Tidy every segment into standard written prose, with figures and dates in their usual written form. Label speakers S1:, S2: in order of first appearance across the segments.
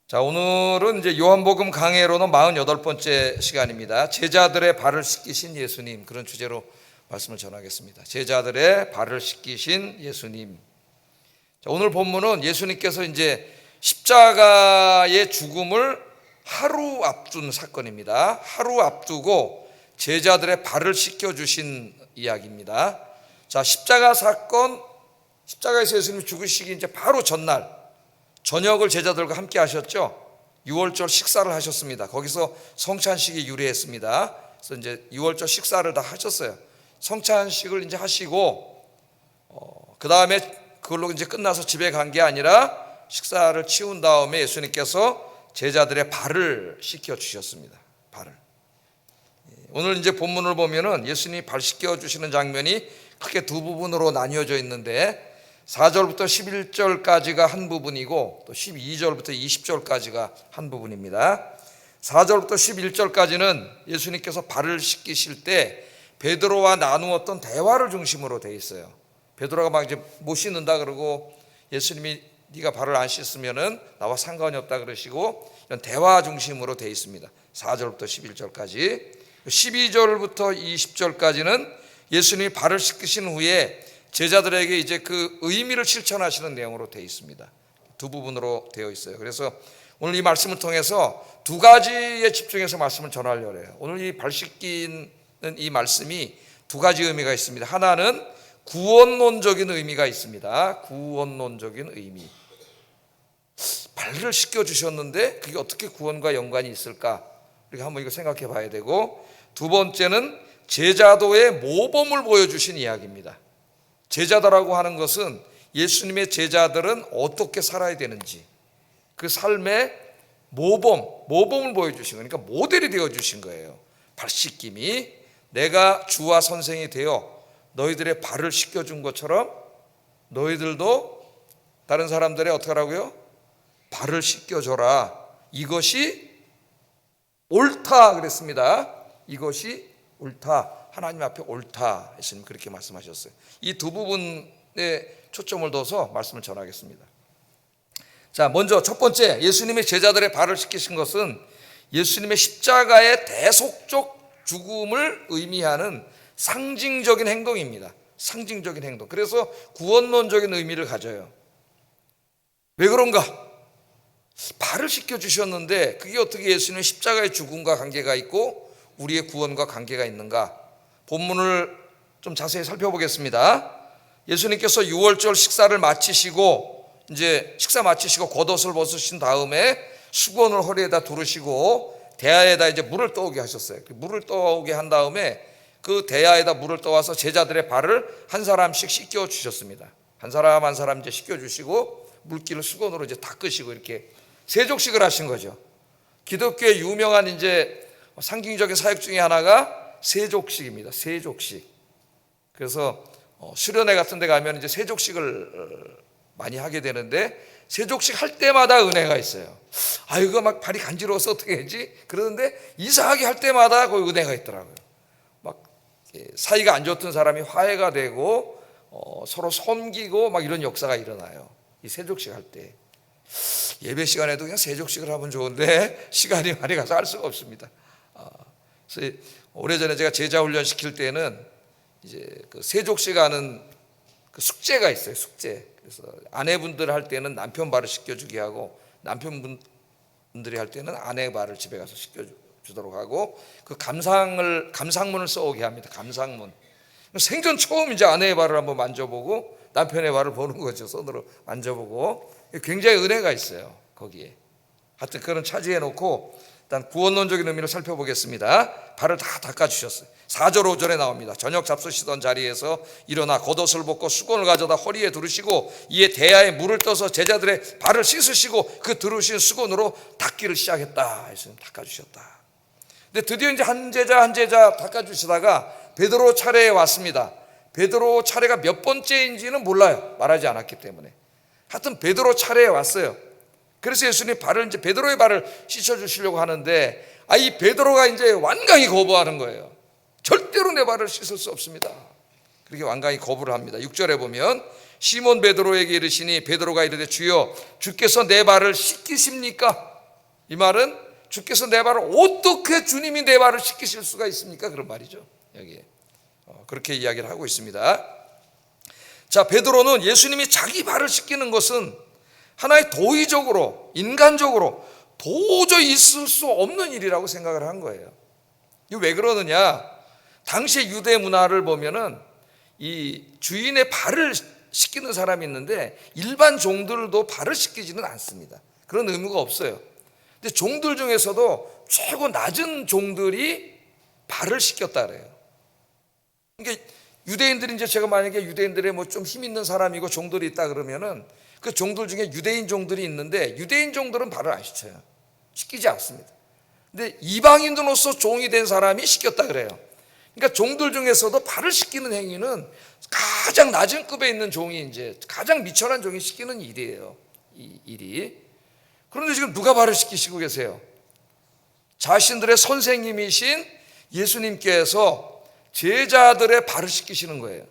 S1: 자, 오늘은 이제 요한복음 강해로는 48번째 시간입니다. 제자들의 발을 씻기신 예수님, 그런 주제로 말씀을 전하겠습니다. 제자들의 발을 씻기신 예수님. 자, 오늘 본문은 예수님께서 이제 십자가의 죽음을 하루 앞둔 사건입니다. 하루 앞두고 제자들의 발을 씻겨주신 이야기입니다. 자, 십자가 사건, 십자가에서 예수님이 죽으시기 이제 바로 전날 저녁을 제자들과 함께 하셨죠. 유월절 식사를 하셨습니다. 거기서 성찬식이 유래했습니다. 그래서 이제 유월절 식사를 다 하셨어요. 성찬식을 이제 하시고 그 다음에 그걸로 이제 끝나서 집에 간 게 아니라 식사를 치운 다음에 예수님께서 제자들의 발을 씻겨 주셨습니다. 발을. 오늘 이제 본문을 보면은 예수님이 발 씻겨 주시는 장면이 크게 두 부분으로 나뉘어져 있는데 4절부터 11절까지가 한 부분이고 또 12절부터 20절까지가 한 부분입니다. 4절부터 11절까지는 예수님께서 발을 씻기실 때 베드로와 나누었던 대화를 중심으로 돼 있어요. 베드로가 막 이제 못 씻는다 그러고 예수님이 네가 발을 안 씻으면은 나와 상관이 없다 그러시고 이런 대화 중심으로 돼 있습니다. 4절부터 11절까지. 12절부터 20절까지는 예수님이 발을 씻기신 후에 제자들에게 이제 그 의미를 실천하시는 내용으로 되어 있습니다. 두 부분으로 되어 있어요. 그래서 오늘 이 말씀을 통해서 두 가지에 집중해서 말씀을 전하려고 해요. 오늘 이 발 씻기는 이 말씀이 두 가지 의미가 있습니다. 하나는 구원론적인 의미가 있습니다. 구원론적인 의미. 발을 씻겨주셨는데 그게 어떻게 구원과 연관이 있을까? 우리가 한번 이거 생각해 봐야 되고, 두 번째는 제자도의 모범을 보여주신 이야기입니다. 제자다라고 하는 것은 예수님의 제자들은 어떻게 살아야 되는지 그 삶의 모범을 보여주신 거니까 모델이 되어주신 거예요. 발 씻김이 내가 주와 선생이 되어 너희들의 발을 씻겨준 것처럼 너희들도 다른 사람들의 어떻게 하라고요? 발을 씻겨줘라. 이것이 옳다 그랬습니다. 이것이 옳다. 하나님 앞에 옳다. 예수님 그렇게 말씀하셨어요. 이 두 부분에 초점을 둬서 말씀을 전하겠습니다. 자, 먼저 첫 번째, 예수님의 제자들의 발을 씻기신 것은 예수님의 십자가의 대속적 죽음을 의미하는 상징적인 행동입니다. 상징적인 행동. 그래서 구원론적인 의미를 가져요. 왜 그런가? 발을 씻겨주셨는데 그게 어떻게 예수님의 십자가의 죽음과 관계가 있고 우리의 구원과 관계가 있는가? 본문을 좀 자세히 살펴보겠습니다. 예수님께서 유월절 식사를 마치시고 이제 식사 마치시고 겉옷을 벗으신 다음에 수건을 허리에다 두르시고 대야에다 이제 물을 떠오게 하셨어요. 물을 떠오게 한 다음에 그 대야에다 물을 떠와서 제자들의 발을 한 사람씩 씻겨 주셨습니다. 한 사람 한 사람 이제 씻겨 주시고 물기를 수건으로 이제 닦으시고 이렇게 세족식을 하신 거죠. 기독교의 유명한 이제 상징적인 사역 중에 하나가 세족식입니다. 세족식. 그래서 수련회 같은 데 가면 이제 세족식을 많이 하게 되는데 세족식 할 때마다 은혜가 있어요. 아, 이거 막 발이 간지러워서 어떻게 하지? 그러는데 이상하게 할 때마다 그 은혜가 있더라고요. 막 사이가 안 좋던 사람이 화해가 되고 서로 섬기고 막 이런 역사가 일어나요. 이 세족식 할 때. 예배 시간에도 그냥 세족식을 하면 좋은데 시간이 많이 가서 할 수가 없습니다. 그래서 오래전에 제가 제자 훈련 시킬 때는 이제 그 세족식 하는 그 숙제가 있어요. 숙제. 그래서 아내분들 할 때는 남편 발을 씻겨주게 하고 남편분들이 할 때는 아내 발을 집에 가서 씻겨주도록 하고 그 감상문을 써오게 합니다. 감상문. 생전 처음 이제 아내의 발을 한번 만져보고 남편의 발을 보는 거죠. 손으로 만져보고. 굉장히 은혜가 있어요. 거기에. 하여튼 그런 차지해 놓고 일단 구원론적인 의미를 살펴보겠습니다. 발을 다 닦아주셨어요. 4절 5절에 나옵니다. 저녁 잡수시던 자리에서 일어나 겉옷을 벗고 수건을 가져다 허리에 두르시고 이에 대야에 물을 떠서 제자들의 발을 씻으시고 그 두르신 수건으로 닦기를 시작했다. 예수님 닦아주셨다. 근데 드디어 이제 한 제자 닦아주시다가 베드로 차례에 왔습니다. 베드로 차례가 몇 번째인지는 몰라요. 말하지 않았기 때문에. 하여튼 베드로 차례에 왔어요. 그래서 예수님 발을 이제 베드로의 발을 씻어주시려고 하는데 이 베드로가 이제 완강히 거부하는 거예요. 절대로 내 발을 씻을 수 없습니다. 그렇게 완강히 거부를 합니다. 6절에 보면 시몬 베드로에게 이르시니 베드로가 이르되 주여 주께서 내 발을 씻기십니까? 이 말은 주께서 내 발을 어떻게 주님이 내 발을 씻기실 수가 있습니까? 그런 말이죠. 여기에 그렇게 이야기를 하고 있습니다. 자, 베드로는 예수님이 자기 발을 씻기는 것은 하나의 도의적으로, 인간적으로 도저히 있을 수 없는 일이라고 생각을 한 거예요. 이거 왜 그러느냐? 당시의 유대 문화를 보면은 이 주인의 발을 씻기는 사람이 있는데 일반 종들도 발을 씻기지는 않습니다. 그런 의무가 없어요. 근데 종들 중에서도 최고 낮은 종들이 발을 씻겼다 그래요. 그러니까 유대인들이 이제 제가 만약에 유대인들의 뭐 좀 힘 있는 사람이고 종들이 있다 그러면은 그 종들 중에 유대인 종들이 있는데 유대인 종들은 발을 안 씻어요. 씻기지 않습니다. 근데 이방인으로서 종이 된 사람이 씻겼다 그래요. 그러니까 종들 중에서도 발을 씻기는 행위는 가장 낮은 급에 있는 종이 이제 가장 미천한 종이 씻기는 일이에요. 이 일이. 그런데 지금 누가 발을 씻기시고 계세요? 자신들의 선생님이신 예수님께서 제자들의 발을 씻기시는 거예요.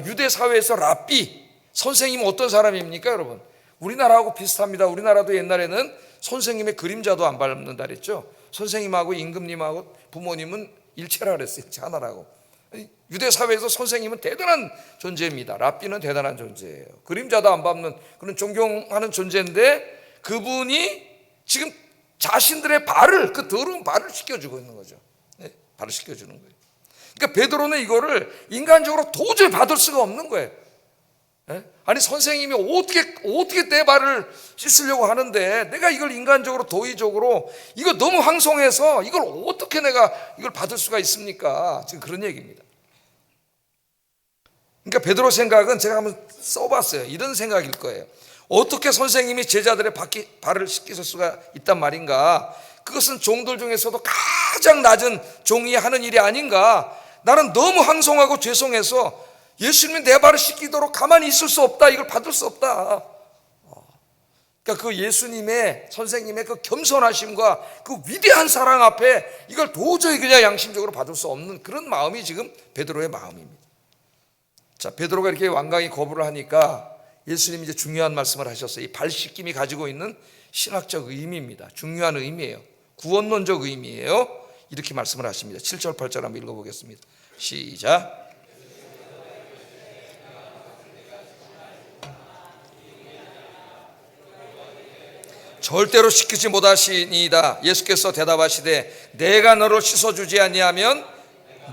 S1: 유대 사회에서 랍비, 선생님은 어떤 사람입니까, 여러분? 우리나라하고 비슷합니다. 우리나라도 옛날에는 선생님의 그림자도 안 밟는다 그랬죠. 선생님하고 임금님하고 부모님은 일체라 그랬어요. 일체 하나라고. 유대 사회에서 선생님은 대단한 존재입니다. 랍비는 대단한 존재예요. 그림자도 안 밟는 그런 존경하는 존재인데 그분이 지금 자신들의 발을, 그 더러운 발을 씻겨주고 있는 거죠. 네? 발을 씻겨주는 거예요. 그러니까 베드로는 이거를 인간적으로 도저히 받을 수가 없는 거예요. 네? 아니 선생님이 어떻게 내 발을 씻으려고 하는데 내가 이걸 인간적으로 도의적으로 이거 너무 황송해서 이걸 어떻게 내가 이걸 받을 수가 있습니까? 지금 그런 얘기입니다. 그러니까 베드로 생각은 제가 한번 써봤어요. 이런 생각일 거예요. 어떻게 선생님이 제자들의 발을 씻기실 수가 있단 말인가? 그것은 종들 중에서도 가장 낮은 종이 하는 일이 아닌가? 나는 너무 황송하고 죄송해서 예수님이 내 발을 씻기도록 가만히 있을 수 없다. 이걸 받을 수 없다. 그러니까 그 예수님의 선생님의 그 겸손하심과 그 위대한 사랑 앞에 이걸 도저히 그냥 양심적으로 받을 수 없는 그런 마음이 지금 베드로의 마음입니다. 자, 베드로가 이렇게 완강히 거부를 하니까 예수님이 이제 중요한 말씀을 하셨어요. 이 발 씻김이 가지고 있는 신학적 의미입니다. 중요한 의미예요. 구원론적 의미예요. 이렇게 말씀을 하십니다. 7절 8절 한번 읽어보겠습니다. 시작. 절대로 씻기지 못하시니이다. 예수께서 대답하시되 내가 너를 씻어주지 아니하면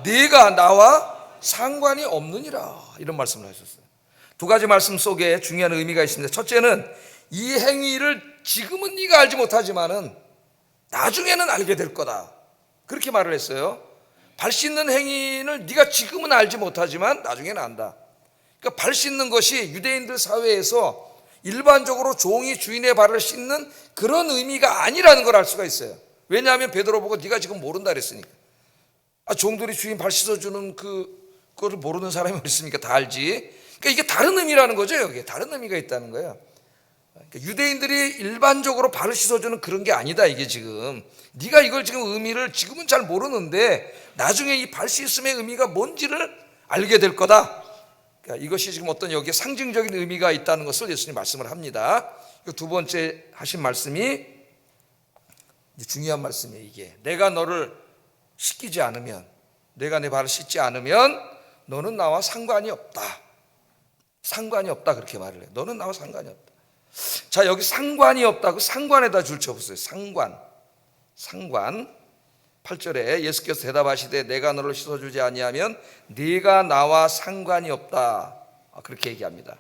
S1: 네가 나와 상관이 없느니라. 이런 말씀을 하셨어요. 두 가지 말씀 속에 중요한 의미가 있습니다. 첫째는 이 행위를 지금은 네가 알지 못하지만은 나중에는 알게 될 거다. 그렇게 말을 했어요. 발 씻는 행위를 네가 지금은 알지 못하지만 나중에는 안다. 그러니까 발 씻는 것이 유대인들 사회에서 일반적으로 종이 주인의 발을 씻는 그런 의미가 아니라는 걸 알 수가 있어요. 왜냐하면 베드로 보고 네가 지금 모른다 그랬으니까. 종들이 주인 발 씻어주는 그거를 모르는 사람이 어디 있습니까? 다 알지. 그러니까 이게 다른 의미라는 거죠. 여기에 다른 의미가 있다는 거예요. 그러니까 유대인들이 일반적으로 발을 씻어주는 그런 게 아니다. 이게 지금 네가 이걸 지금 의미를 지금은 잘 모르는데 나중에 이 발 씻음의 의미가 뭔지를 알게 될 거다. 그러니까 이것이 지금 어떤 여기에 상징적인 의미가 있다는 것을 예수님이 말씀을 합니다. 두 번째 하신 말씀이 중요한 말씀이에요. 이게 내가 너를 씻기지 않으면, 내가 내 발을 씻지 않으면 너는 나와 상관이 없다. 상관이 없다 그렇게 말을 해요. 너는 나와 상관이 없다. 자, 여기 상관이 없다. 그 상관에다 줄 쳐보세요. 상관 8절에 예수께서 대답하시되 내가 너를 씻어주지 아니하면 네가 나와 상관이 없다. 그렇게 얘기합니다.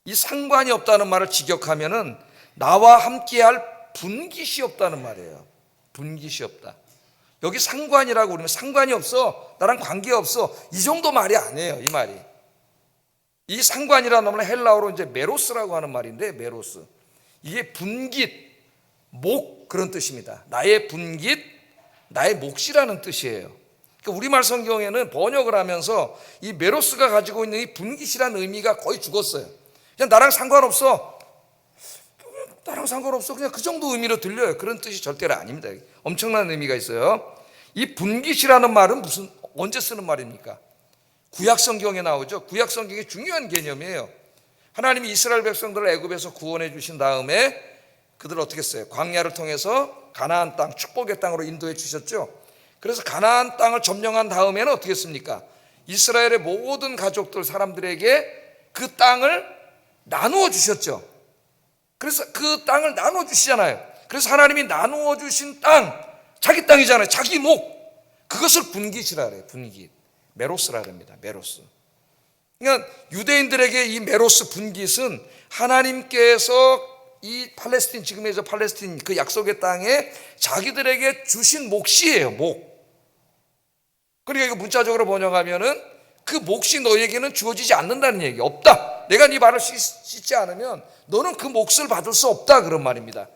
S1: 이 상관이 없다는 말을 직역하면은 나와 함께할 분깃이 없다는 말이에요. 분깃이 없다. 여기 상관이라고 그러면 상관이 없어, 나랑 관계없어, 이 정도 말이 아니에요. 이 말이. 이 상관이라는 말은 헬라어로 이제 메로스라고 하는 말인데, 메로스. 이게 분깃, 목 그런 뜻입니다. 나의 분깃, 나의 몫이라는 뜻이에요. 그러니까 우리말 성경에는 번역을 하면서 이 메로스가 가지고 있는 이 분깃이라는 의미가 거의 죽었어요. 그냥 나랑 상관없어. 그냥 그 정도 의미로 들려요. 그런 뜻이 절대로 아닙니다. 엄청난 의미가 있어요. 이 분깃이라는 말은 언제 쓰는 말입니까? 구약 성경에 나오죠. 구약 성경의 중요한 개념이에요. 하나님이 이스라엘 백성들을 애굽에서 구원해 주신 다음에 그들을 어떻게 했어요? 광야를 통해서 가나안 땅, 축복의 땅으로 인도해 주셨죠. 그래서 가나안 땅을 점령한 다음에는 어떻게 했습니까? 이스라엘의 모든 가족들, 사람들에게 그 땅을 나누어 주셨죠. 그래서 그 땅을 나누어 주시잖아요. 그래서 하나님이 나누어 주신 땅, 자기 땅이잖아요. 자기 목, 그것을 분깃이라 그래요. 분깃, 메로스라 합니다. 메로스. 그러니까 유대인들에게 이 메로스 분깃은 하나님께서 이 팔레스틴, 지금의 저 팔레스틴 그 약속의 땅에 자기들에게 주신 몫이에요. 목. 그러니까 이거 문자적으로 번역하면은 그 몫이 너에게는 주어지지 않는다는 얘기. 없다. 내가 네 발을 씻지 않으면 너는 그 몫을 받을 수 없다, 그런 말입니다.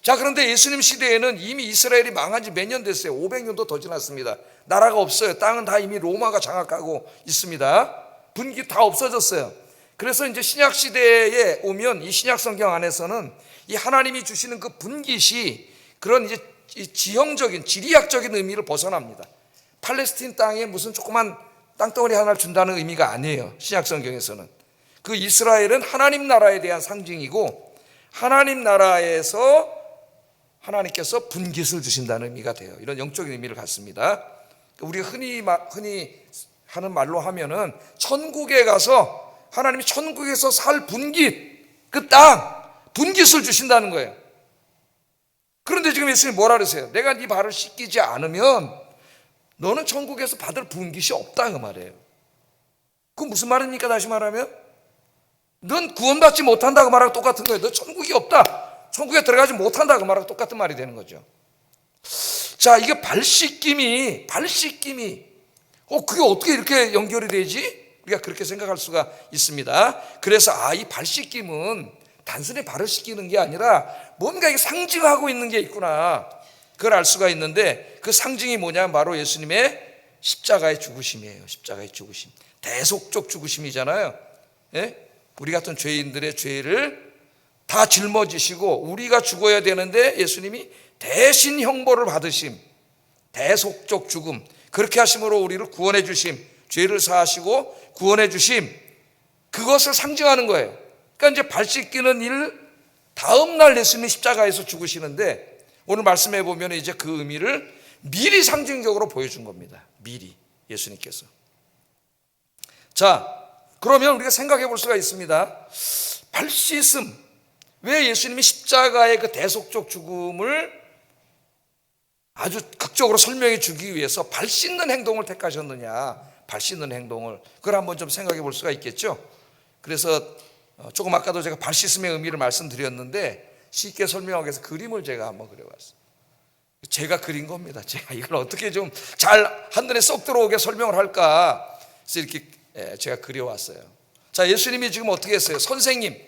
S1: 자, 그런데 예수님 시대에는 이미 이스라엘이 망한 지 몇 년 됐어요. 500년도 더 지났습니다. 나라가 없어요. 땅은 다 이미 로마가 장악하고 있습니다. 분깃 다 없어졌어요. 그래서 이제 신약 시대에 오면 이 신약 성경 안에서는 이 하나님이 주시는 그 분깃이 그런 이제 지형적인, 지리학적인 의미를 벗어납니다. 팔레스틴 땅에 무슨 조그만 땅덩어리 하나를 준다는 의미가 아니에요. 신약 성경에서는. 그 이스라엘은 하나님 나라에 대한 상징이고, 하나님 나라에서 하나님께서 분깃을 주신다는 의미가 돼요. 이런 영적인 의미를 갖습니다. 우리가 흔히 하는 말로 하면은 천국에 가서 하나님이 천국에서 살 분깃, 그 땅, 분깃을 주신다는 거예요. 그런데 지금 예수님이 뭐라 그러세요? 내가 네 발을 씻기지 않으면 너는 천국에서 받을 분깃이 없다, 그 말이에요. 그건 무슨 말입니까? 다시 말하면 넌 구원받지 못한다, 그 말하고 똑같은 거예요. 너 천국이 없다, 천국에 들어가지 못한다, 그 말하고 똑같은 말이 되는 거죠. 자, 이게 발 씻김이 그게 어떻게 이렇게 연결이 되지? 우리가 그렇게 생각할 수가 있습니다. 그래서 이 발 씻김은 단순히 발을 씻기는 게 아니라 뭔가 이게 상징하고 있는 게 있구나, 그걸 알 수가 있는데, 그 상징이 뭐냐? 바로 예수님의 십자가의 죽으심이에요. 십자가의 죽으심, 대속적 죽으심이잖아요. 예? 우리 같은 죄인들의 죄를 다 짊어지시고 우리가 죽어야 되는데 예수님이 대신 형벌을 받으심, 대속적 죽음, 그렇게 하심으로 우리를 구원해 주심, 죄를 사하시고 구원해 주심, 그것을 상징하는 거예요. 그러니까 이제 발 씻기는 일, 다음 날 예수님이 십자가에서 죽으시는데, 오늘 말씀해 보면 이제 그 의미를 미리 상징적으로 보여준 겁니다. 미리 예수님께서. 자, 그러면 우리가 생각해 볼 수가 있습니다. 발 씻음, 왜 예수님이 십자가의 그 대속적 죽음을 아주 극적으로 설명해 주기 위해서 발 씻는 행동을 택하셨느냐, 발 씻는 행동을, 그걸 한번 좀 생각해 볼 수가 있겠죠. 그래서 조금 아까도 제가 발 씻음의 의미를 말씀드렸는데, 쉽게 설명하기 위해서 그림을 제가 한번 그려봤어요. 제가 그린 겁니다. 제가 이걸 어떻게 좀 잘 한눈에 쏙 들어오게 설명을 할까, 그래서 이렇게 제가 그려왔어요. 자, 예수님이 지금 어떻게 했어요? 선생님,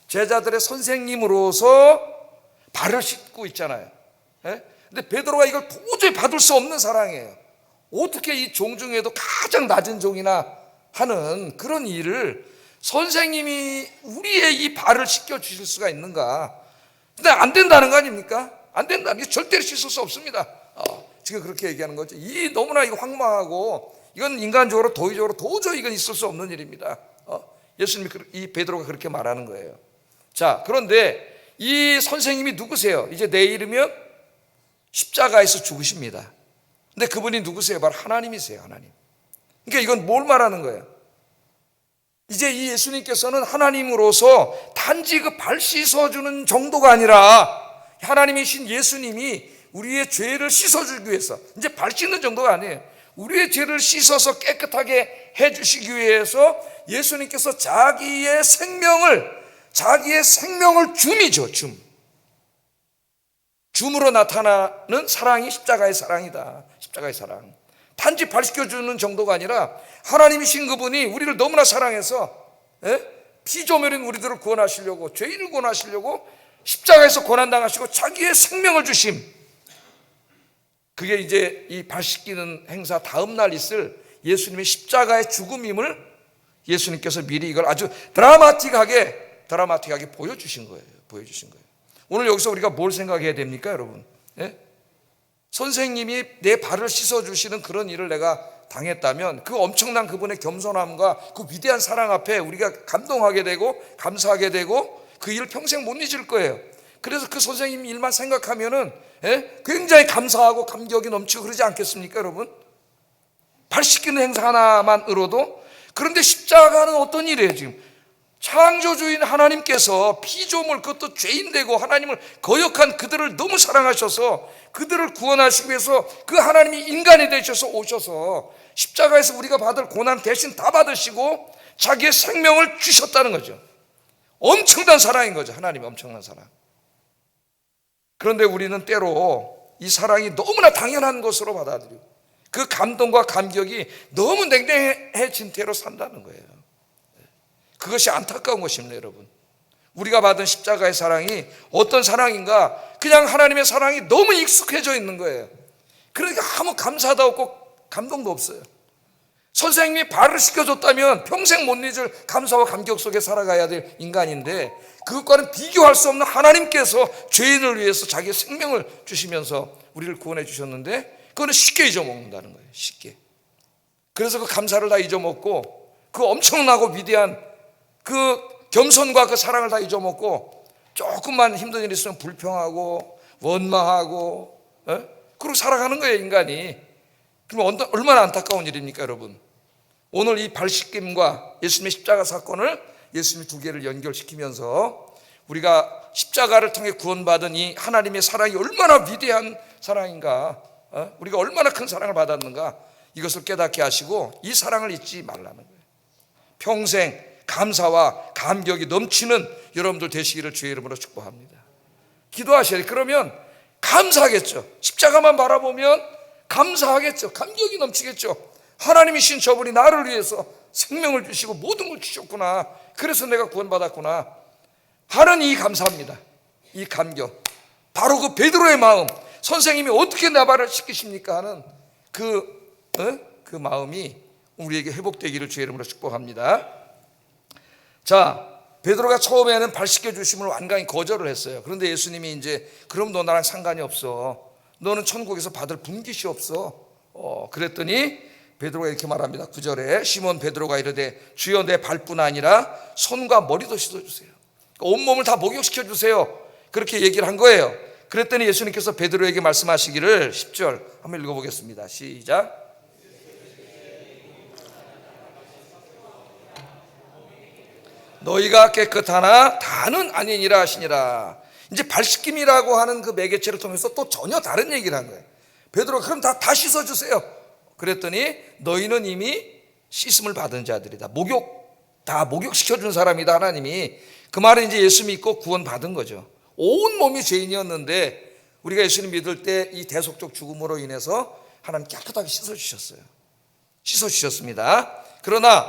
S1: 제자들의 선생님으로서 발을 씻고 있잖아요. 근데 베드로가 이걸 도저히 받을 수 없는 사랑이에요. 어떻게 이 종 중에도 가장 낮은 종이나 하는 그런 일을 선생님이 우리의 이 발을 씻겨 주실 수가 있는가? 근데 안 된다는 거 아닙니까? 안 된다. 이게 절대로 씻을 수 없습니다. 지금 그렇게 얘기하는 거죠. 이 너무나 이거 황망하고, 이건 인간적으로 도의적으로 도저히 이건 있을 수 없는 일입니다. 예수님이 이 베드로가 그렇게 말하는 거예요. 자, 그런데 이 선생님이 누구세요? 이제 내일이면 십자가에서 죽으십니다. 근데 그분이 누구세요? 바로 하나님이세요. 하나님. 그러니까 이건 뭘 말하는 거예요? 이제 이 예수님께서는 하나님으로서 단지 그 발 씻어주는 정도가 아니라, 하나님이신 예수님이 우리의 죄를 씻어주기 위해서, 이제 발 씻는 정도가 아니에요. 우리의 죄를 씻어서 깨끗하게 해주시기 위해서 예수님께서 자기의 생명을 줌이죠. 줌으로 나타나는 사랑이 십자가의 사랑이다. 십자가의 사랑. 단지 발 씻겨주는 정도가 아니라 하나님이신 그분이 우리를 너무나 사랑해서 피조물인 우리들을 구원하시려고, 죄인을 구원하시려고 십자가에서 고난당하시고 자기의 생명을 주심. 그게 이제 이 발 씻기는 행사 다음 날 있을 예수님의 십자가의 죽음임을 예수님께서 미리 이걸 아주 드라마틱하게 보여주신 거예요. 오늘 여기서 우리가 뭘 생각해야 됩니까, 여러분? 선생님이 내 발을 씻어주시는 그런 일을 내가 당했다면 그 엄청난 그분의 겸손함과 그 위대한 사랑 앞에 우리가 감동하게 되고 감사하게 되고 그 일을 평생 못 잊을 거예요. 그래서 그 선생님 일만 생각하면은 굉장히 감사하고 감격이 넘치고 그러지 않겠습니까, 여러분? 발 씻기는 행사 하나만으로도. 그런데 십자가는 어떤 일이에요? 지금 창조주인 하나님께서 피조물, 그것도 죄인 되고 하나님을 거역한 그들을 너무 사랑하셔서 그들을 구원하시기 위해서 그 하나님이 인간이 되셔서 오셔서 십자가에서 우리가 받을 고난 대신 다 받으시고 자기의 생명을 주셨다는 거죠. 엄청난 사랑인 거죠. 하나님의 엄청난 사랑. 그런데 우리는 때로 이 사랑이 너무나 당연한 것으로 받아들이고 그 감동과 감격이 너무 냉랭해진 채로 산다는 거예요. 그것이 안타까운 것입니다, 여러분. 우리가 받은 십자가의 사랑이 어떤 사랑인가? 그냥 하나님의 사랑이 너무 익숙해져 있는 거예요. 그러니까 아무 감사도 없고 감동도 없어요. 선생님이 발을 씻겨줬다면 평생 못 잊을 감사와 감격 속에 살아가야 될 인간인데 그것과는 비교할 수 없는 하나님께서 죄인을 위해서 자기의 생명을 주시면서 우리를 구원해 주셨는데 그거는 쉽게 잊어먹는다는 거예요. 쉽게. 그래서 그 감사를 다 잊어먹고 그 엄청나고 위대한 그 겸손과 그 사랑을 다 잊어먹고 조금만 힘든 일이 있으면 불평하고 원망하고 그러고 살아가는 거예요, 인간이. 그럼 얼마나 안타까운 일입니까, 여러분? 오늘 이 발씻김과 예수님의 십자가 사건을 예수님이 두 개를 연결시키면서 우리가 십자가를 통해 구원받은 이 하나님의 사랑이 얼마나 위대한 사랑인가, 우리가 얼마나 큰 사랑을 받았는가, 이것을 깨닫게 하시고 이 사랑을 잊지 말라는 거예요. 평생 감사와 감격이 넘치는 여러분들 되시기를 주의 이름으로 축복합니다. 기도하셔야 돼요. 그러면 감사하겠죠. 십자가만 바라보면 감사하겠죠. 감격이 넘치겠죠. 하나님이신 저분이 나를 위해서 생명을 주시고 모든 걸 주셨구나. 그래서 내가 구원받았구나 하는 이 감사합니다. 이 감격, 바로 그 베드로의 마음, 선생님이 어떻게 내 발을 씻기십니까 하는 그 마음이 우리에게 회복되기를 주의 이름으로 축복합니다. 자, 베드로가 처음에는 발 씻겨주심을 완강히 거절을 했어요. 그런데 예수님이 이제 그럼 너 나랑 상관이 없어, 너는 천국에서 받을 분깃이 없어. 그랬더니 베드로가 이렇게 말합니다. 9절에 시몬 베드로가 이르되 주여 내 발뿐 아니라 손과 머리도 씻어주세요. 온몸을 다 목욕시켜주세요. 그렇게 얘기를 한 거예요. 그랬더니 예수님께서 베드로에게 말씀하시기를 10절 한번 읽어보겠습니다. 시작. 너희가 깨끗하나 다는 아니니라 하시니라. 이제 발 씻김이라고 하는 그 매개체를 통해서 또 전혀 다른 얘기를 한 거예요. 베드로가 그럼 다 씻어주세요. 그랬더니 너희는 이미 씻음을 받은 자들이다. 다 목욕시켜준 사람이다. 하나님이. 그 말은 이제 예수 믿고 구원 받은 거죠. 온 몸이 죄인이었는데 우리가 예수님 믿을 때 이 대속적 죽음으로 인해서 하나님 깨끗하게 씻어주셨어요. 씻어주셨습니다. 그러나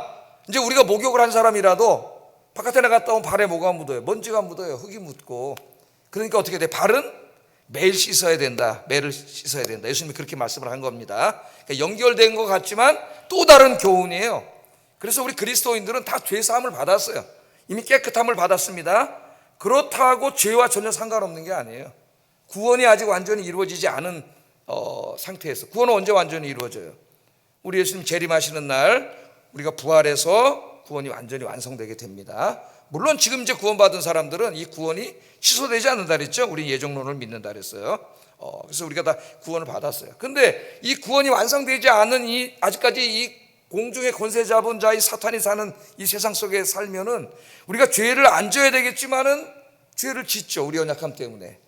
S1: 이제 우리가 목욕을 한 사람이라도 바깥에 나갔다 오면 발에 뭐가 묻어요? 먼지가 묻어요. 흙이 묻고. 그러니까 어떻게 돼? 발은 매일 씻어야 된다. 매일 씻어야 된다. 예수님이 그렇게 말씀을 한 겁니다. 그러니까 연결된 것 같지만 또 다른 교훈이에요. 그래서 우리 그리스도인들은 다 죄사함을 받았어요. 이미 깨끗함을 받았습니다. 그렇다고 죄와 전혀 상관없는 게 아니에요. 구원이 아직 완전히 이루어지지 않은 상태에서. 구원은 언제 완전히 이루어져요? 우리 예수님 재림하시는 날 우리가 부활해서 구원이 완전히 완성되게 됩니다. 물론 지금 이제 구원받은 사람들은 이 구원이 취소되지 않는다 그랬죠. 우리 예정론을 믿는다 그랬어요. 그래서 우리가 다 구원을 받았어요. 근데 이 구원이 완성되지 않은 아직까지 이 공중의 권세 잡은 자 이 사탄이 사는 이 세상 속에 살면은 우리가 죄를 안 져야 되겠지만은 죄를 짓죠. 우리 연약함 때문에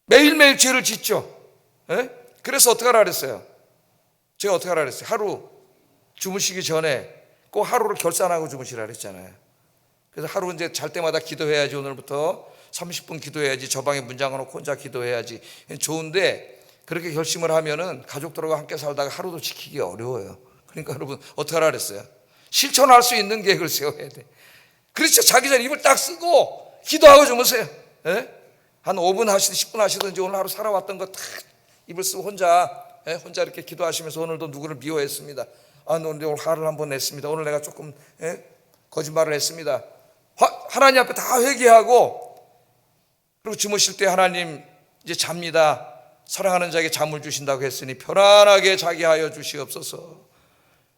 S1: 매일매일 죄를 짓죠. 그래서 어떻게 하라 그랬어요? 제가 어떻게 하라 그랬어요? 하루 주무시기 전에 꼭 하루를 결산하고 주무시라 그랬잖아요. 그래서 하루 이제 잘 때마다 기도해야지. 오늘부터 30분 기도해야지. 저 방에 문 잠가놓고 혼자 기도해야지. 좋은데 그렇게 결심을 하면은 가족들과 함께 살다가 하루도 지키기 어려워요. 그러니까 여러분 어떻게 하라 그랬어요? 실천할 수 있는 계획을 세워야 돼. 그렇죠. 자기 전에 입을 딱 쓰고 기도하고 주무세요. 한 5분 하시든 10분 하시든지 오늘 하루 살아왔던 거 딱 입을 쓰고 혼자 이렇게 기도하시면서 오늘도 누구를 미워했습니다. 오늘 화를 한번 냈습니다. 오늘 내가 조금 거짓말을 했습니다. 하나님 앞에 다 회개하고 그리고 주무실 때 하나님 이제 잡니다. 사랑하는 자에게 잠을 주신다고 했으니 편안하게 자게 하여 주시옵소서.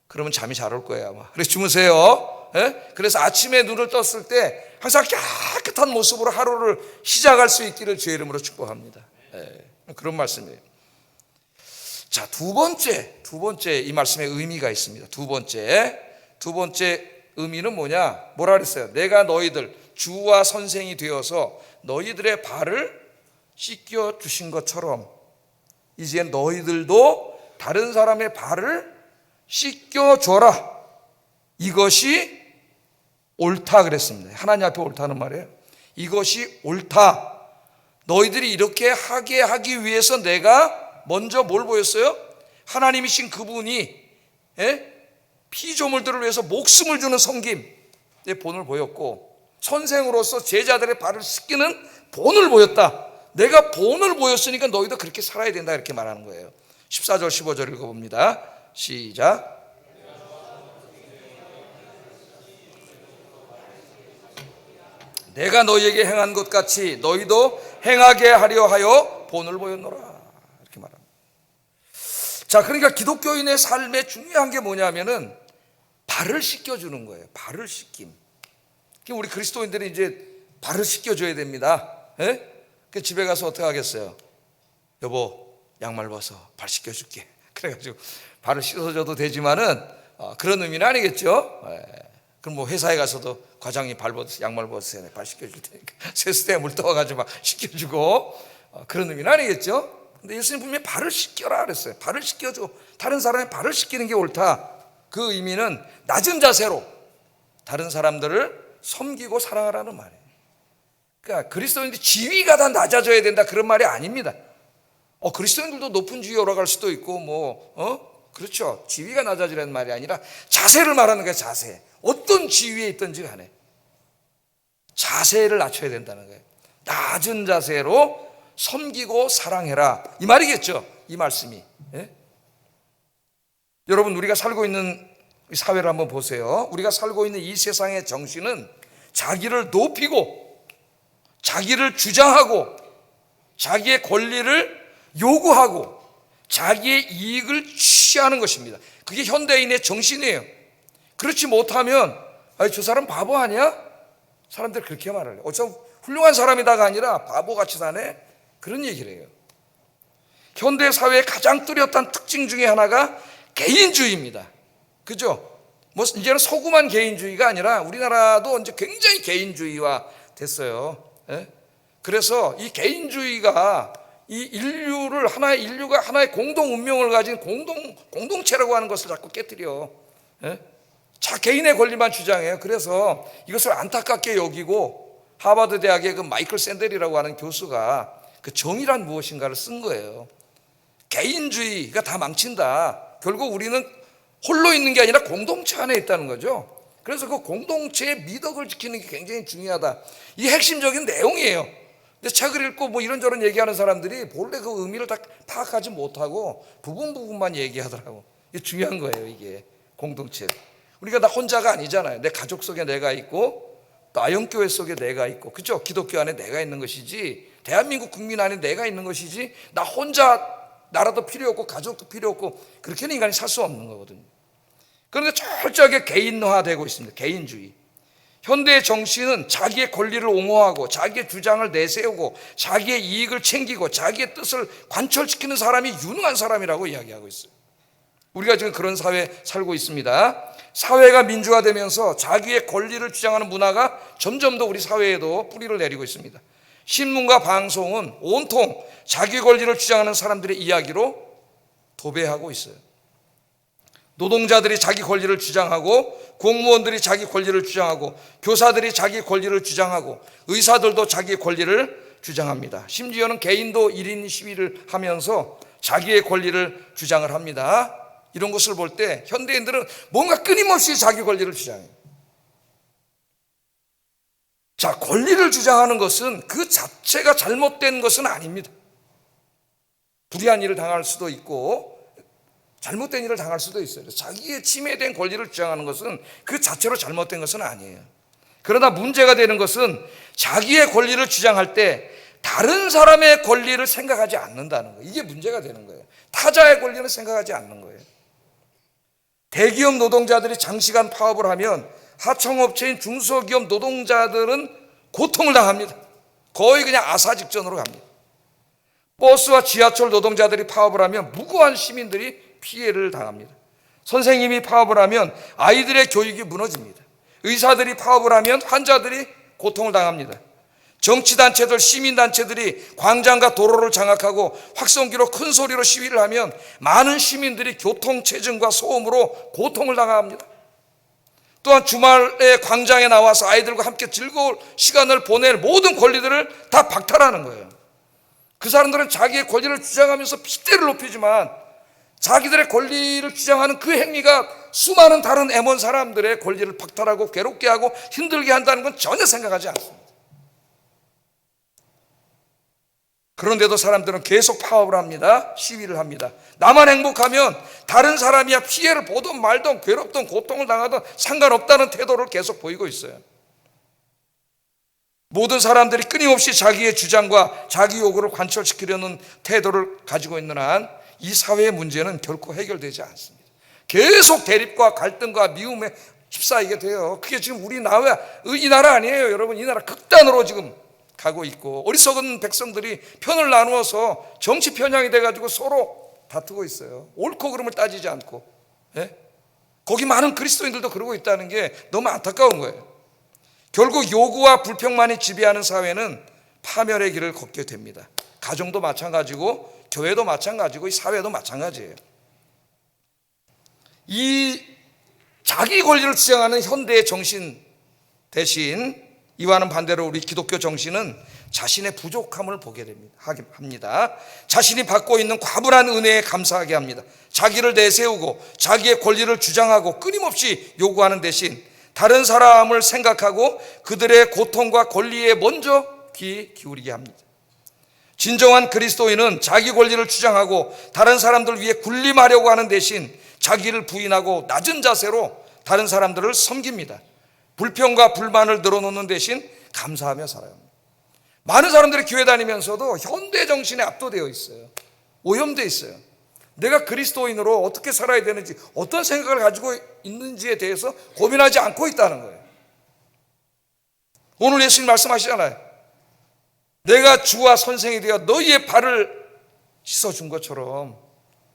S1: 그러면 잠이 잘 올 거예요 아마. 그래서 주무세요. 그래서 아침에 눈을 떴을 때 항상 깨끗한 모습으로 하루를 시작할 수 있기를 주의 이름으로 축복합니다. 그런 말씀이에요. 자, 두 번째 이 말씀에 의미가 있습니다. 두 번째 의미는 뭐라 그랬어요? 내가 너희들 주와 선생이 되어서 너희들의 발을 씻겨 주신 것처럼 이제 너희들도 다른 사람의 발을 씻겨 줘라. 이것이 옳다 그랬습니다. 하나님 앞에 옳다는 말이에요. 이것이 옳다. 너희들이 이렇게 하게 하기 위해서 내가 먼저 뭘 보였어요? 하나님이신 그분이 피조물들을 위해서 목숨을 주는 섬김의 본을 보였고, 선생으로서 제자들의 발을 씻기는 본을 보였다. 내가 본을 보였으니까 너희도 그렇게 살아야 된다, 이렇게 말하는 거예요. 14절 15절 읽어봅니다. 시작. 내가 너희에게 행한 것 같이 너희도 행하게 하려 하여 본을 보였노라, 이렇게 말합니다. 자, 그러니까 기독교인의 삶에 중요한 게 뭐냐면은 발을 씻겨주는 거예요. 발을 씻김. 우리 그리스도인들이 이제 발을 씻겨줘야 됩니다. 그 집에 가서 어떻게 하겠어요? 여보, 양말 벗어, 발 씻겨줄게. 그래가지고 발을 씻어줘도 되지만은 그런 의미는 아니겠죠. 그럼 뭐 회사에 가서도 과장님 발 벗어, 양말 벗으세요, 발 씻겨줄 테니까 세수대에 물 떠와가지고 막 씻겨주고, 그런 의미는 아니겠죠. 근데 예수님 분명히 발을 씻겨라 그랬어요. 발을 씻겨줘. 다른 사람의 발을 씻기는 게 옳다. 그 의미는 낮은 자세로 다른 사람들을 섬기고 사랑하라는 말이에요. 그러니까 그리스도인들이 지위가 다 낮아져야 된다, 그런 말이 아닙니다. 그리스도인들도 높은 지위에 올라갈 수도 있고 그렇죠. 지위가 낮아지라는 말이 아니라 자세를 말하는 거예요. 자세. 어떤 지위에 있든지 간에 자세를 낮춰야 된다는 거예요. 낮은 자세로 섬기고 사랑해라, 이 말이겠죠. 이 말씀이. 여러분, 우리가 살고 있는 사회를 한번 보세요. 우리가 살고 있는 이 세상의 정신은 자기를 높이고 자기를 주장하고 자기의 권리를 요구하고 자기의 이익을 취하는 것입니다. 그게 현대인의 정신이에요. 그렇지 못하면 저 사람 바보 아니야? 사람들이 그렇게 말을 해요. 저 훌륭한 사람이다가 아니라 바보같이 사네, 그런 얘기를 해요. 현대 사회의 가장 뚜렷한 특징 중에 하나가 개인주의입니다. 그죠? 뭐 이제는 서구만 개인주의가 아니라 우리나라도 이제 굉장히 개인주의화 됐어요. 그래서 이 개인주의가 이 인류가 하나의 공동 운명을 가진 공동체라고 하는 것을 자꾸 깨뜨려. 자, 개인의 권리만 주장해요. 그래서 이것을 안타깝게 여기고 하버드 대학의 그 마이클 샌델이라고 하는 교수가 그 정의란 무엇인가를 쓴 거예요. 개인주의가 다 망친다. 결국 우리는 홀로 있는 게 아니라 공동체 안에 있다는 거죠. 그래서 그 공동체의 미덕을 지키는 게 굉장히 중요하다. 이 핵심적인 내용이에요. 근데 책을 읽고 뭐 이런저런 얘기하는 사람들이 본래 그 의미를 다 파악하지 못하고 부분만 얘기하더라고. 이게 중요한 거예요. 이게 공동체. 우리가 다 혼자가 아니잖아요. 내 가족 속에 내가 있고 또 아영교회 속에 내가 있고, 그죠? 기독교 안에 내가 있는 것이지, 대한민국 국민 안에 내가 있는 것이지, 나 혼자 나라도 필요 없고 가족도 필요 없고 그렇게는 인간이 살 수 없는 거거든요. 그런데 철저하게 개인화되고 있습니다. 개인주의. 현대의 정신은 자기의 권리를 옹호하고 자기의 주장을 내세우고 자기의 이익을 챙기고 자기의 뜻을 관철시키는 사람이 유능한 사람이라고 이야기하고 있어요. 우리가 지금 그런 사회에 살고 있습니다. 사회가 민주화되면서 자기의 권리를 주장하는 문화가 점점 더 우리 사회에도 뿌리를 내리고 있습니다. 신문과 방송은 온통 자기 권리를 주장하는 사람들의 이야기로 도배하고 있어요. 노동자들이 자기 권리를 주장하고, 공무원들이 자기 권리를 주장하고, 교사들이 자기 권리를 주장하고, 의사들도 자기 권리를 주장합니다. 심지어는 개인도 1인 시위를 하면서 자기의 권리를 주장을 합니다. 이런 것을 볼 때 현대인들은 뭔가 끊임없이 자기 권리를 주장해요. 자, 권리를 주장하는 것은 그 자체가 잘못된 것은 아닙니다. 불의한 일을 당할 수도 있고 잘못된 일을 당할 수도 있어요. 자기의 침해된 권리를 주장하는 것은 그 자체로 잘못된 것은 아니에요. 그러나 문제가 되는 것은 자기의 권리를 주장할 때 다른 사람의 권리를 생각하지 않는다는 거예요. 이게 문제가 되는 거예요. 타자의 권리는 생각하지 않는 거예요. 대기업 노동자들이 장시간 파업을 하면 하청업체인 중소기업 노동자들은 고통을 당합니다. 거의 그냥 아사 직전으로 갑니다. 버스와 지하철 노동자들이 파업을 하면 무고한 시민들이 피해를 당합니다. 선생님이 파업을 하면 아이들의 교육이 무너집니다. 의사들이 파업을 하면 환자들이 고통을 당합니다. 정치단체들, 시민단체들이 광장과 도로를 장악하고 확성기로 큰 소리로 시위를 하면 많은 시민들이 교통체증과 소음으로 고통을 당합니다. 또한 주말에 광장에 나와서 아이들과 함께 즐거운 시간을 보낼 모든 권리들을 다 박탈하는 거예요. 그 사람들은 자기의 권리를 주장하면서 핏대를 높이지만 자기들의 권리를 주장하는 그 행위가 수많은 다른 애먼 사람들의 권리를 박탈하고 괴롭게 하고 힘들게 한다는 건 전혀 생각하지 않습니다. 그런데도 사람들은 계속 파업을 합니다. 시위를 합니다. 나만 행복하면 다른 사람이야 피해를 보든 말든 괴롭든 고통을 당하든 상관없다는 태도를 계속 보이고 있어요. 모든 사람들이 끊임없이 자기의 주장과 자기 요구를 관철시키려는 태도를 가지고 있는 한 이 사회의 문제는 결코 해결되지 않습니다. 계속 대립과 갈등과 미움에 휩싸이게 돼요. 그게 지금 이 나라 아니에요. 여러분, 이 나라 극단으로 지금 가고 있고 어리석은 백성들이 편을 나누어서 정치 편향이 돼가지고 서로 다투고 있어요. 옳고 그름을 따지지 않고. 예? 거기 많은 그리스도인들도 그러고 있다는 게 너무 안타까운 거예요. 결국 요구와 불평만이 지배하는 사회는 파멸의 길을 걷게 됩니다. 가정도 마찬가지고 교회도 마찬가지고 이 사회도 마찬가지예요. 이 자기 권리를 주장하는 현대의 정신 대신 이와는 반대로 우리 기독교 정신은 자신의 부족함을 보게 합니다. 자신이 받고 있는 과분한 은혜에 감사하게 합니다. 자기를 내세우고 자기의 권리를 주장하고 끊임없이 요구하는 대신 다른 사람을 생각하고 그들의 고통과 권리에 먼저 귀 기울이게 합니다. 진정한 그리스도인은 자기 권리를 주장하고 다른 사람들 위해 군림하려고 하는 대신 자기를 부인하고 낮은 자세로 다른 사람들을 섬깁니다. 불평과 불만을 늘어놓는 대신 감사하며 살아요. 많은 사람들이 교회 다니면서도 현대 정신에 압도되어 있어요. 오염되어 있어요. 내가 그리스도인으로 어떻게 살아야 되는지, 어떤 생각을 가지고 있는지에 대해서 고민하지 않고 있다는 거예요. 오늘 예수님 말씀하시잖아요. 내가 주와 선생이 되어 너희의 발을 씻어준 것처럼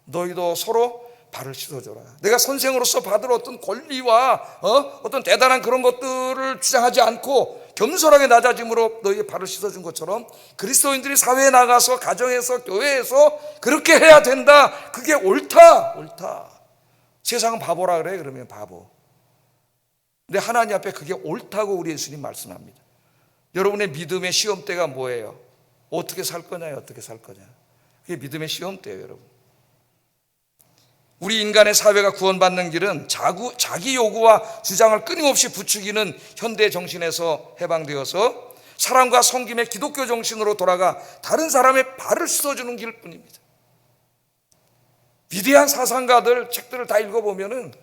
S1: 너희도 서로 발을 씻어줘라. 내가 선생으로서 받을 어떤 권리와 어떤 대단한 그런 것들을 주장하지 않고 겸손하게 낮아짐으로 너희의 발을 씻어준 것처럼 그리스도인들이 사회에 나가서 가정에서 교회에서 그렇게 해야 된다. 그게 옳다. 세상은 바보라 그래. 그러면 바보. 근데 하나님 앞에 그게 옳다고 우리 예수님 말씀합니다. 여러분의 믿음의 시험대가 뭐예요? 어떻게 살 거냐, 어떻게 살 거냐. 그게 믿음의 시험대예요, 여러분. 우리 인간의 사회가 구원받는 길은 자기 요구와 주장을 끊임없이 부추기는 현대 정신에서 해방되어서 사랑과 섬김의 기독교 정신으로 돌아가 다른 사람의 발을 씻어주는 길뿐입니다. 위대한 사상가들 책들을 다 읽어보면은,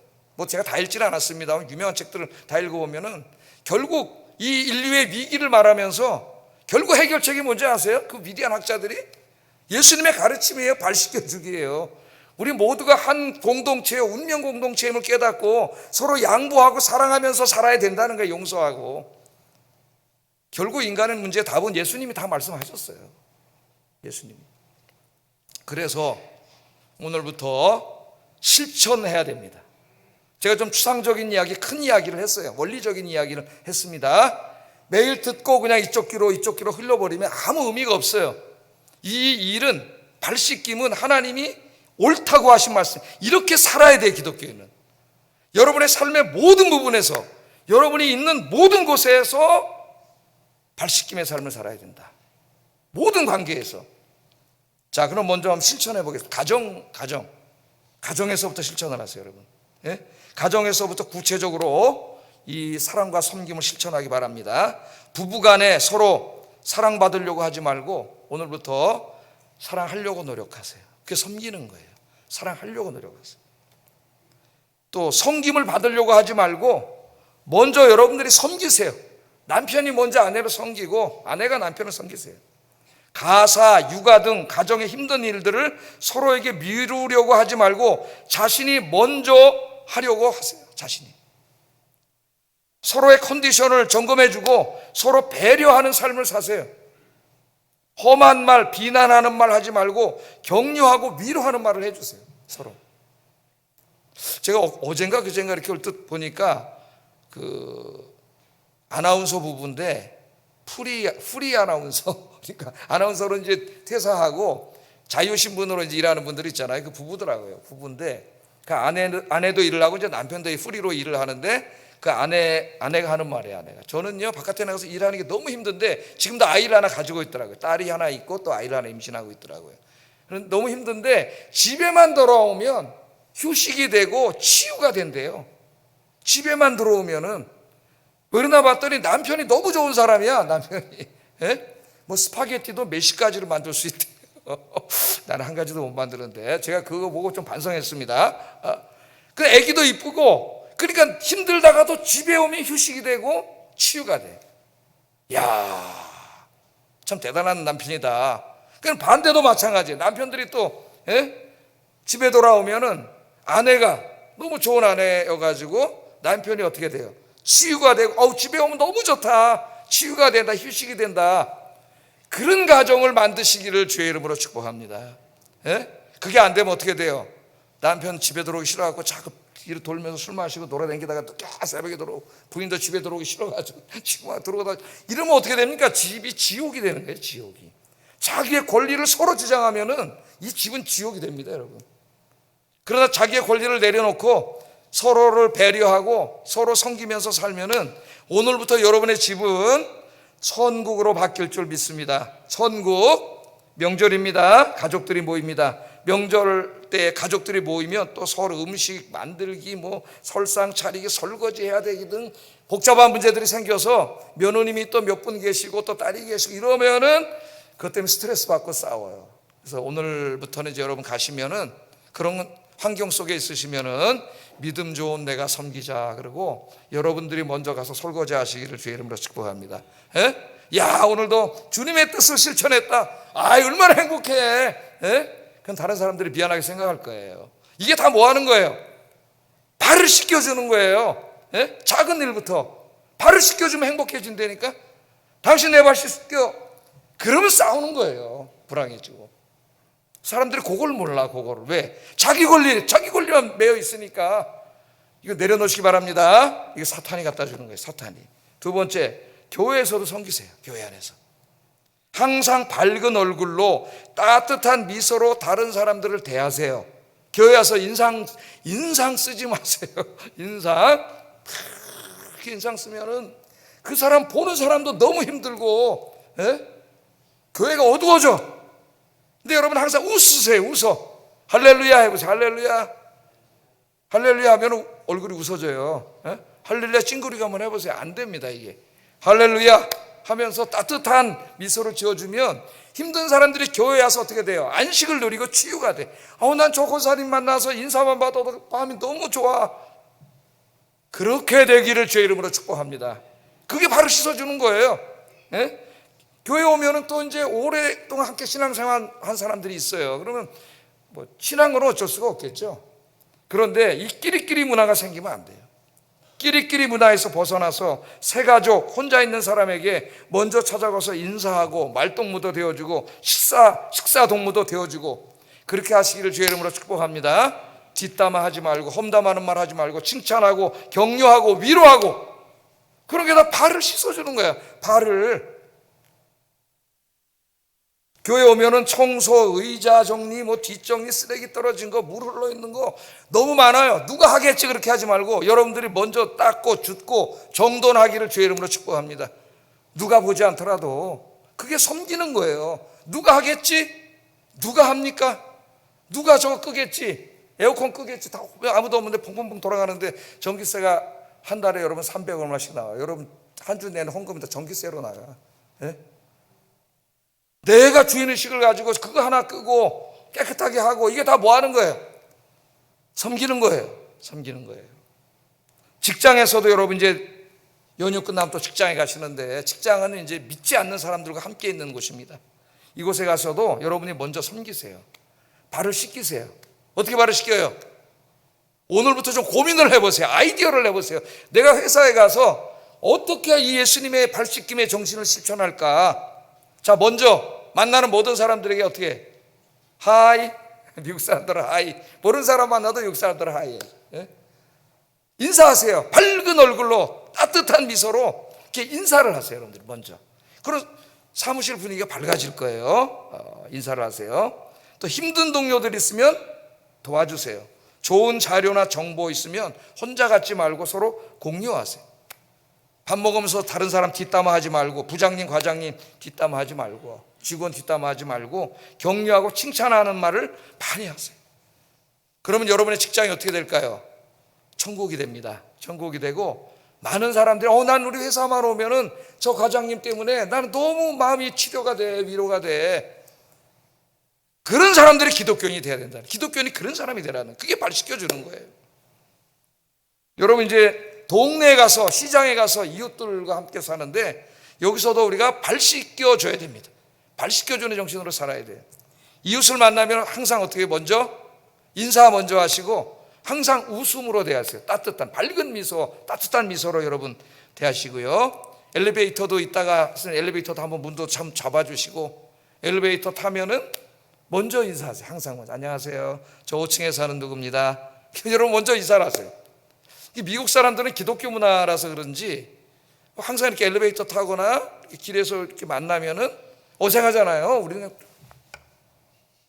S1: 제가 다 읽지는 않았습니다. 유명한 책들을 다 읽어보면은 결국 이 인류의 위기를 말하면서 결국 해결책이 뭔지 아세요? 그 위대한 학자들이 예수님의 가르침이에요. 발 씻겨주기예요. 우리 모두가 한 공동체의 운명 공동체임을 깨닫고 서로 양보하고 사랑하면서 살아야 된다는 거예요. 용서하고. 결국 인간의 문제의 답은 예수님이 다 말씀하셨어요. 예수님이. 그래서 오늘부터 실천해야 됩니다. 제가 좀 추상적인 이야기, 큰 이야기를 했어요. 원리적인 이야기를 했습니다. 매일 듣고 그냥 이쪽 귀로 흘려버리면 아무 의미가 없어요. 이 일은, 발 씻김은 하나님이 옳다고 하신 말씀. 이렇게 살아야 돼요, 기독교인은. 여러분의 삶의 모든 부분에서, 여러분이 있는 모든 곳에서 발 씻김의 삶을 살아야 된다. 모든 관계에서. 자, 그럼 먼저 한번 실천해 보겠습니다. 가정에서부터 실천을 하세요, 여러분. 예? 가정에서부터 구체적으로 이 사랑과 섬김을 실천하기 바랍니다. 부부간에 서로 사랑받으려고 하지 말고 오늘부터 사랑하려고 노력하세요. 그게 섬기는 거예요. 사랑하려고 노력하세요. 또 섬김을 받으려고 하지 말고 먼저 여러분들이 섬기세요. 남편이 먼저 아내를 섬기고 아내가 남편을 섬기세요. 가사, 육아 등 가정의 힘든 일들을 서로에게 미루려고 하지 말고 자신이 먼저 하려고 하세요. 자신이. 서로의 컨디션을 점검해주고 서로 배려하는 삶을 사세요. 험한 말, 비난하는 말 하지 말고 격려하고 위로하는 말을 해주세요. 서로. 제가 어젠가 그젠가 이렇게 얼핏 보니까 그 아나운서 부부인데 프리 아나운서, 그러니까 아나운서로 이제 퇴사하고 자유신분으로 이제 일하는 분들 있잖아요. 그 부부더라고요. 부부인데 그 아내도 일을 하고 이제 남편도 프리로 일을 하는데 그 아내가 하는 말이에요. 아내가 저는요 바깥에 나가서 일하는 게 너무 힘든데 지금도 아이를 하나 가지고 있더라고요. 딸이 하나 있고 또 아이를 하나 임신하고 있더라고요. 너무 힘든데 집에만 돌아오면 휴식이 되고 치유가 된대요. 집에만 들어오면은. 그러나 봤더니 남편이 너무 좋은 사람이야. 남편이 뭐 스파게티도 몇십 가지를 만들 수 있대요. 나는 한 가지도 못 만드는데 제가 그거 보고 좀 반성했습니다. 그 애기도 이쁘고, 그러니까 힘들다가도 집에 오면 휴식이 되고 치유가 돼. 야, 참 대단한 남편이다. 그럼 반대도 마찬가지예요. 남편들이 또 집에 돌아오면은 아내가 너무 좋은 아내여가지고 남편이 어떻게 돼요? 치유가 되고, 집에 오면 너무 좋다. 치유가 된다. 휴식이 된다. 그런 가정을 만드시기를 주의 이름으로 축복합니다. 그게 안 되면 어떻게 돼요? 남편 집에 들어오기 싫어갖고 자꾸 뒤로 돌면서 술 마시고 돌아다니다가 또 새벽에 들어오고, 부인도 집에 들어오기 싫어가지고 지금 들어오다, 이러면 어떻게 됩니까? 집이 지옥이 되는 거예요. 지옥이. 자기의 권리를 서로 주장하면은 이 집은 지옥이 됩니다, 여러분. 그러나 자기의 권리를 내려놓고 서로를 배려하고 서로 섬기면서 살면은 오늘부터 여러분의 집은 천국으로 바뀔 줄 믿습니다. 천국, 명절입니다. 가족들이 모입니다. 명절 때 가족들이 모이면 또 서로 음식 만들기, 뭐 설상 차리기, 설거지 해야 되기 등 복잡한 문제들이 생겨서 며느님이 또 몇 분 계시고 또 딸이 계시고 이러면은 그것 때문에 스트레스 받고 싸워요. 그래서 오늘부터는 이제 여러분 가시면은 그런 환경 속에 있으시면은 믿음 좋은 내가 섬기자 그러고 여러분들이 먼저 가서 설거지 하시기를 주의 이름으로 축복합니다. 야, 오늘도 주님의 뜻을 실천했다. 얼마나 행복해. 그건 다른 사람들이 미안하게 생각할 거예요. 이게 다 뭐 하는 거예요? 발을 씻겨주는 거예요. 작은 일부터 발을 씻겨주면 행복해진다니까. 당신 내 발 씻겨. 그러면 싸우는 거예요. 불행해지고. 사람들이 그걸 몰라. 그거를. 왜? 자기 권리만 매여 있으니까. 이거 내려놓으시기 바랍니다. 이거 사탄이 갖다 주는 거예요. 사탄이. 두 번째, 교회에서도 섬기세요. 교회 안에서 항상 밝은 얼굴로 따뜻한 미소로 다른 사람들을 대하세요. 교회 와서 인상 쓰지 마세요. 인상 쓰면은 그 사람 보는 사람도 너무 힘들고 교회가 어두워져. 근데 여러분 항상 웃으세요. 웃어. 할렐루야 해보세요. 할렐루야. 할렐루야 하면 얼굴이 웃어져요. 할렐루야 찡그리기 한번 해보세요. 안 됩니다 이게. 할렐루야 하면서 따뜻한 미소를 지어주면 힘든 사람들이 교회에 와서 어떻게 돼요? 안식을 누리고 치유가 돼. 난 저 권사님 만나서 인사만 받아도 마음이 너무 좋아. 그렇게 되기를 주의 이름으로 축복합니다. 그게 바로 씻어주는 거예요. 교회 오면은 또 이제 오랫동안 함께 신앙생활 한 사람들이 있어요. 그러면 뭐 신앙으로 어쩔 수가 없겠죠. 그런데 이 끼리끼리 문화가 생기면 안 돼요. 끼리끼리 문화에서 벗어나서 새 가족 혼자 있는 사람에게 먼저 찾아가서 인사하고 말동무도 되어주고 식사 동무도 되어주고 그렇게 하시기를 주의 이름으로 축복합니다. 뒷담화하지 말고 험담하는 말 하지 말고 칭찬하고 격려하고 위로하고 그런 게 다 발을 씻어주는 거야. 발을. 교회 오면은 청소, 의자 정리, 뭐 뒷정리, 쓰레기 떨어진 거, 물 흘러 있는 거 너무 많아요. 누가 하겠지 그렇게 하지 말고 여러분들이 먼저 닦고 줍고 정돈하기를 주의 이름으로 축복합니다. 누가 보지 않더라도 그게 섬기는 거예요. 누가 하겠지? 누가 합니까? 누가 저거 끄겠지? 에어컨 끄겠지? 다 아무도 없는데 펑펑펑 돌아가는데 전기세가 한 달에 여러분 300얼마씩 나와요. 여러분 한 주 내는 헌금이 다 전기세로 나가. 내가 주인의식을 가지고 그거 하나 끄고 깨끗하게 하고 이게 다 뭐 하는 거예요? 섬기는 거예요. 섬기는 거예요. 직장에서도 여러분 이제 연휴 끝나면 또 직장에 가시는데 직장은 이제 믿지 않는 사람들과 함께 있는 곳입니다. 이곳에 가서도 여러분이 먼저 섬기세요. 발을 씻기세요. 어떻게 발을 씻겨요? 오늘부터 좀 고민을 해보세요. 아이디어를 내보세요. 내가 회사에 가서 어떻게 이 예수님의 발 씻김의 정신을 실천할까? 자, 먼저 만나는 모든 사람들에게 어떻게? 하이. 미국 사람들은 하이. 모르는 사람 만나도 미국 사람들은 하이. 예? 인사하세요. 밝은 얼굴로 따뜻한 미소로 이렇게 인사를 하세요, 여러분들. 먼저. 그럼 사무실 분위기가 밝아질 거예요. 인사를 하세요. 또 힘든 동료들 있으면 도와주세요. 좋은 자료나 정보 있으면 혼자 갖지 말고 서로 공유하세요. 밥 먹으면서 다른 사람 뒷담화하지 말고, 부장님, 과장님 뒷담화하지 말고, 직원 뒷담화하지 말고 격려하고 칭찬하는 말을 많이 하세요. 그러면 여러분의 직장이 어떻게 될까요? 천국이 됩니다. 천국이 되고 많은 사람들이 난 우리 회사만 오면은 저 과장님 때문에 나는 너무 마음이 치료가 돼, 위로가 돼. 그런 사람들이 기독교인이 돼야 된다. 기독교인이 그런 사람이 되라는, 그게 발시켜주는 거예요. 여러분, 이제 동네에 가서, 시장에 가서 이웃들과 함께 사는데 여기서도 우리가 발시켜줘야 됩니다. 발시켜주는 정신으로 살아야 돼요. 이웃을 만나면 항상 어떻게 먼저 인사 먼저 하시고 항상 웃음으로 대하세요. 따뜻한 밝은 미소, 따뜻한 미소로 여러분 대하시고요. 엘리베이터도 있다가 엘리베이터도 한번 문도 참 잡아주시고, 엘리베이터 타면은 먼저 인사하세요. 항상 먼저 안녕하세요, 저 5층에 사는 누구입니다. 여러분 먼저 인사를 하세요. 미국 사람들은 기독교 문화라서 그런지 항상 이렇게 엘리베이터 타거나 이렇게 길에서 이렇게 만나면은 어색하잖아요. 우리는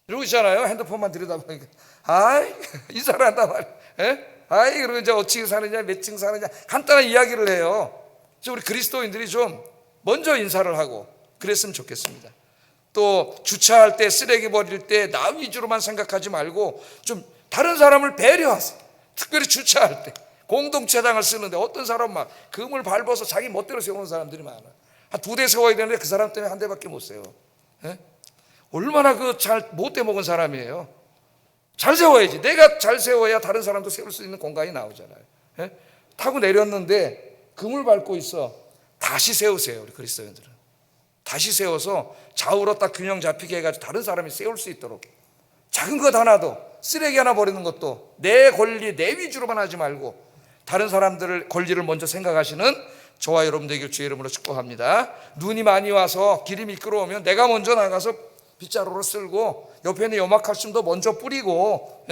S1: 이러고 있잖아요. 핸드폰만 들여다보니까 아이 인사를 한단 말이에요. 아이 그러고 이제 어떻게 사느냐, 몇 층 사느냐 간단한 이야기를 해요. 우리 그리스도인들이 좀 먼저 인사를 하고 그랬으면 좋겠습니다. 또 주차할 때, 쓰레기 버릴 때 나 위주로만 생각하지 말고 좀 다른 사람을 배려하세요. 특별히 주차할 때 공동체장을 쓰는데 어떤 사람 막 금을 밟아서 자기 멋대로 세우는 사람들이 많아. 한 2대 세워야 되는데 그 사람 때문에 1대밖에 못 세워. 얼마나 그 잘 못돼 먹은 사람이에요. 잘 세워야지. 내가 잘 세워야 다른 사람도 세울 수 있는 공간이 나오잖아요. 타고 내렸는데 금을 밟고 있어. 다시 세우세요, 우리 그리스도인들은. 다시 세워서 좌우로 딱 균형 잡히게 해가지고 다른 사람이 세울 수 있도록. 작은 것 하나도, 쓰레기 하나 버리는 것도 내 권리, 내 위주로만 하지 말고 다른 사람들의 권리를 먼저 생각하시는 저와 여러분 되길 주의 이름으로 축복합니다. 눈이 많이 와서 길이 미끄러우면 내가 먼저 나가서 빗자루로 쓸고 옆에 있는 염화칼슘도 먼저 뿌리고,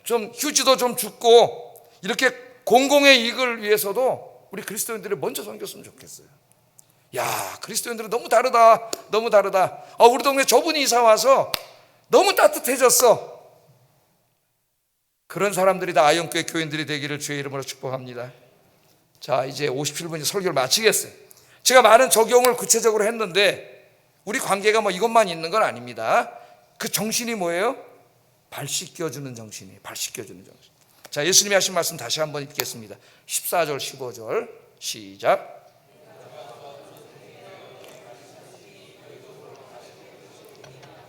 S1: 좀 휴지도 좀 줍고, 이렇게 공공의 이익을 위해서도 우리 그리스도인들이 먼저 섬겼으면 좋겠어요. 야, 그리스도인들은 너무 다르다, 너무 다르다. 우리 동네 저분이 이사 와서 너무 따뜻해졌어. 그런 사람들이 다 아영교회 교인들이 되기를 주의 이름으로 축복합니다. 자, 이제 57분이 설교를 마치겠어요. 제가 많은 적용을 구체적으로 했는데 우리 관계가 뭐 이것만 있는 건 아닙니다. 그 정신이 뭐예요? 발 씻겨주는 정신이에요. 발 씻겨주는 정신. 자, 예수님이 하신 말씀 다시 한번 읽겠습니다. 14절 15절 시작.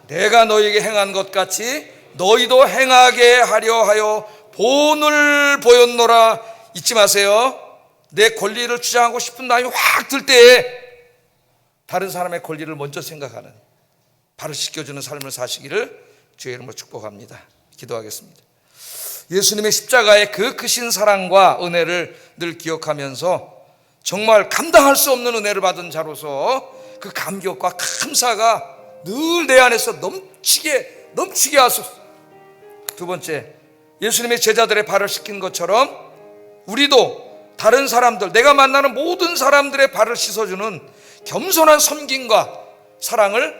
S1: 내가 너희에게 행한 것 같이 너희도 행하게 하려 하여 본을 보였노라. 잊지 마세요. 내 권리를 주장하고 싶은 마음이 확 들 때에 다른 사람의 권리를 먼저 생각하는, 발을 씻겨주는 삶을 사시기를 주의 이름으로 축복합니다. 기도하겠습니다. 예수님의 십자가의 그 크신 사랑과 은혜를 늘 기억하면서 정말 감당할 수 없는 은혜를 받은 자로서 그 감격과 감사가 늘 내 안에서 넘치게 하소서. 두 번째, 예수님의 제자들의 발을 씻긴 것처럼 우리도 다른 사람들, 내가 만나는 모든 사람들의 발을 씻어주는 겸손한 섬김과 사랑을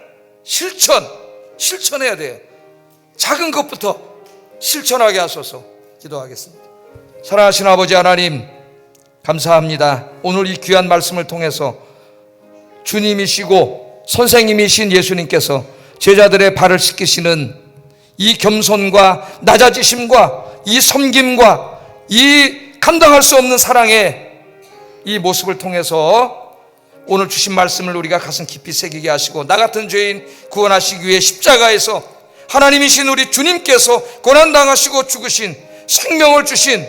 S1: 실천해야 돼요. 작은 것부터 실천하게 하소서. 기도하겠습니다. 사랑하시는 아버지 하나님, 감사합니다. 오늘 이 귀한 말씀을 통해서 주님이시고 선생님이신 예수님께서 제자들의 발을 씻기시는 이 겸손과 낮아지심과 이 섬김과 이 감당할 수 없는 사랑의 이 모습을 통해서 오늘 주신 말씀을 우리가 가슴 깊이 새기게 하시고, 나 같은 죄인 구원하시기 위해 십자가에서 하나님이신 우리 주님께서 고난당하시고 죽으신, 생명을 주신,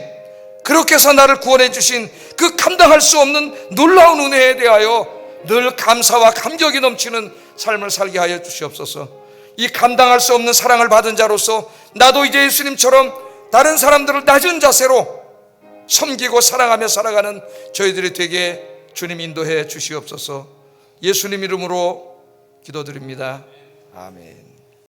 S1: 그렇게 해서 나를 구원해 주신 그 감당할 수 없는 놀라운 은혜에 대하여 늘 감사와 감격이 넘치는 삶을 살게 하여 주시옵소서. 이 감당할 수 없는 사랑을 받은 자로서 나도 이제 예수님처럼 다른 사람들을 낮은 자세로 섬기고 사랑하며 살아가는 저희들이 되게 주님 인도해 주시옵소서. 예수님 이름으로 기도드립니다. 아멘.